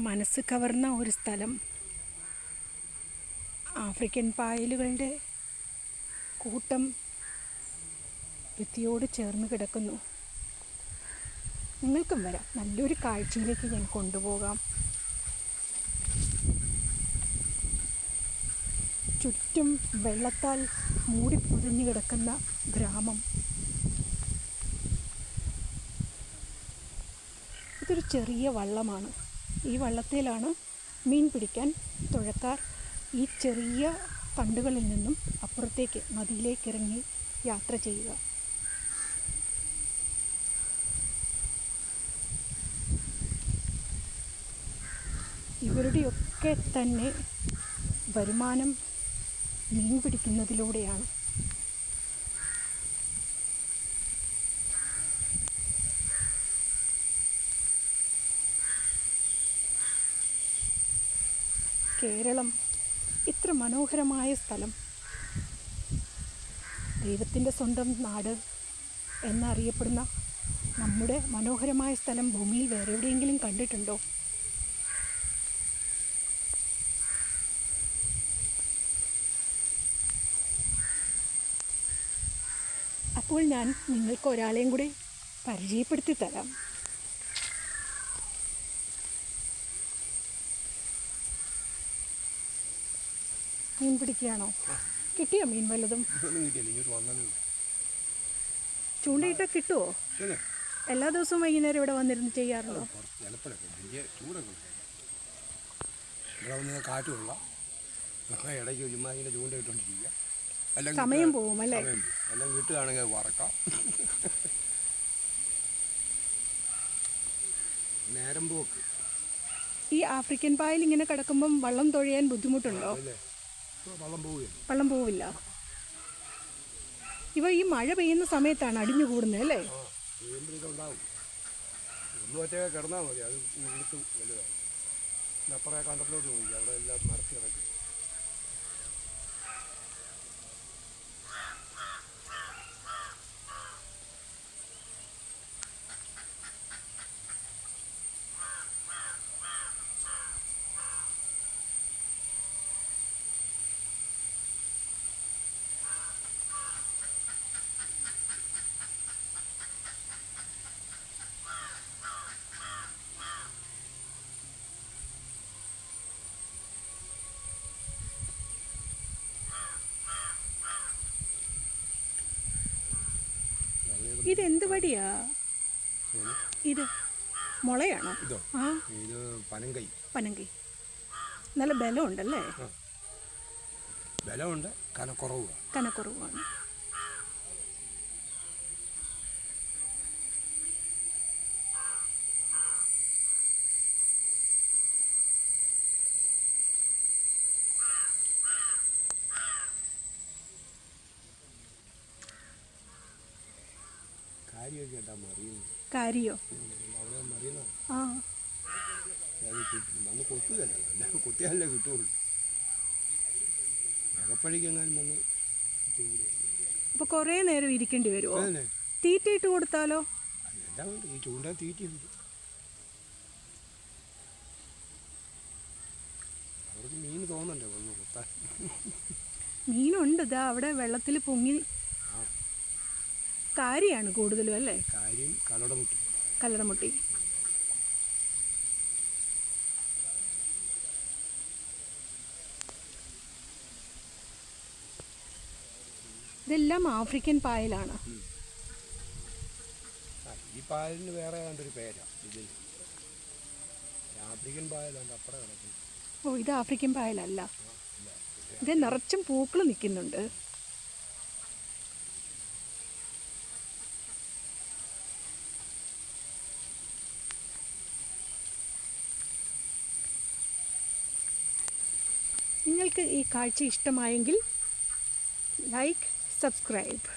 മനസ്സ് കവർന്ന ഒരു സ്ഥലം. ആഫ്രിക്കൻ പായലുകളുടെ കൂട്ടം ഭിത്തിയോട് ചേർന്ന് കിടക്കുന്നു. നിങ്ങൾക്കും വരാം, നല്ലൊരു കാഴ്ചയിലേക്ക് ഞാൻ കൊണ്ടുപോകാം. ചുറ്റും വെള്ളത്താൽ മൂടി പൊതിഞ്ഞു കിടക്കുന്ന ഗ്രാമം. ഇതൊരു ചെറിയ വള്ളമാണ്. ഈ വള്ളത്തിലാണ് മീൻ പിടിക്കാൻ തുഴക്കാർ ഈ ചെറിയ തണ്ടുകളിൽ നിന്നും അപ്പുറത്തേക്ക് നദിയിലേക്ക് ഇറങ്ങി യാത്ര ചെയ്യുക. ഇവരുടെയൊക്കെ തന്നെ വരുമാനം മീൻ പിടിക്കുന്നതിലൂടെയാണ്. കേരളം ഇത്ര മനോഹരമായ സ്ഥലം, ദൈവത്തിൻ്റെ സ്വന്തം നാട് എന്നറിയപ്പെടുന്ന നമ്മുടെ മനോഹരമായ സ്ഥലം ഭൂമിയിൽ വേറെ എവിടെയെങ്കിലും കണ്ടിട്ടുണ്ടോ? അപ്പോൾ ഞാൻ നിങ്ങൾക്ക് ഒരാളെയും കൂടി പരിചയപ്പെടുത്തി തരാം. മീൻ പിടിക്കുകയാണോ? കിട്ടിയോ മീൻ വല്ലതും? ചൂണ്ടയിട്ടാൽ കിട്ടുമോ? എല്ലാ ദിവസവും വൈകുന്നേരം ഇവിടെ വന്നിരുന്ന് ചെയ്യാറുണ്ടോ? സമയം പോവും അല്ലേ? എല്ലാം കിട്ടുകയാണെങ്കിൽ വറക്കാം. നേരം പോക്ക്. ഈ ആഫ്രിക്കൻ പായൽ ഇങ്ങനെ കിടക്കുമ്പം വള്ളം തുഴയാൻ ബുദ്ധിമുട്ടുണ്ടോ? വള്ളം പോവില്ല. ഇവ ഈ മഴ പെയ്യുന്ന സമയത്താണ് അടിഞ്ഞു കൂടുന്നത് അല്ലേ? കിടന്നാൽ മതി, അത് നിൽക്കും വലുതാണ്. അപ്പുറേ കണ്ടത്തിലോട്ട് നോക്കി, അവിടെ എല്ലാം നിറച്ച് കിടക്കും. ഇതെന്ത് വടിയാ ഇത്? മുളയാണോ? ആ, ഇത് പനങ്കൈ. പനങ്കൈ. നല്ല ബലമുണ്ടല്ലേ? ബലമുണ്ട്, കനക്കുറവാണ്. കാരിയോ? ആ, കൊത്തിയാലേ കിട്ടുള്ളൂ. മഴപ്പഴിക്കെങ്ങാനും വന്ന്. അപ്പൊ കുറേ നേരം ഇരിക്കേണ്ടി വരുമോ? തീറ്റയിട്ട് കൊടുത്താലോ? എല്ലാം ഉണ്ട്, ഈ ചൂണ്ട തീറ്റയുണ്ട്. അവർക്ക് മീൻ തോന്നണ്ടേ വന്ന് കൊത്താൻ. മീനുണ്ട്, ഇതാ അവിടെ വെള്ളത്തിൽ പൊങ്ങി. കാരിയാണ് കൂടുതലും അല്ലേ? കാരിയും കല്ലടമുട്ടി. ഇതെല്ലാം ആഫ്രിക്കൻ പായലാണ്. ഈ പായലിന് വേറെ ഒരു പേരാ. ഇത് ആഫ്രിക്കൻ പായലുണ്ട്, അപ്പുറം കിടക്കും. ഓ, ഇത് ആഫ്രിക്കൻ പായലല്ല. ഇത് നിറച്ചും പൂക്കൾ നിൽക്കുന്നുണ്ട്. നിങ്ങൾക്ക് ഈ കാഴ്ച ഇഷ്ടമായെങ്കിൽ ലൈക്ക്, സബ്സ്ക്രൈബ്.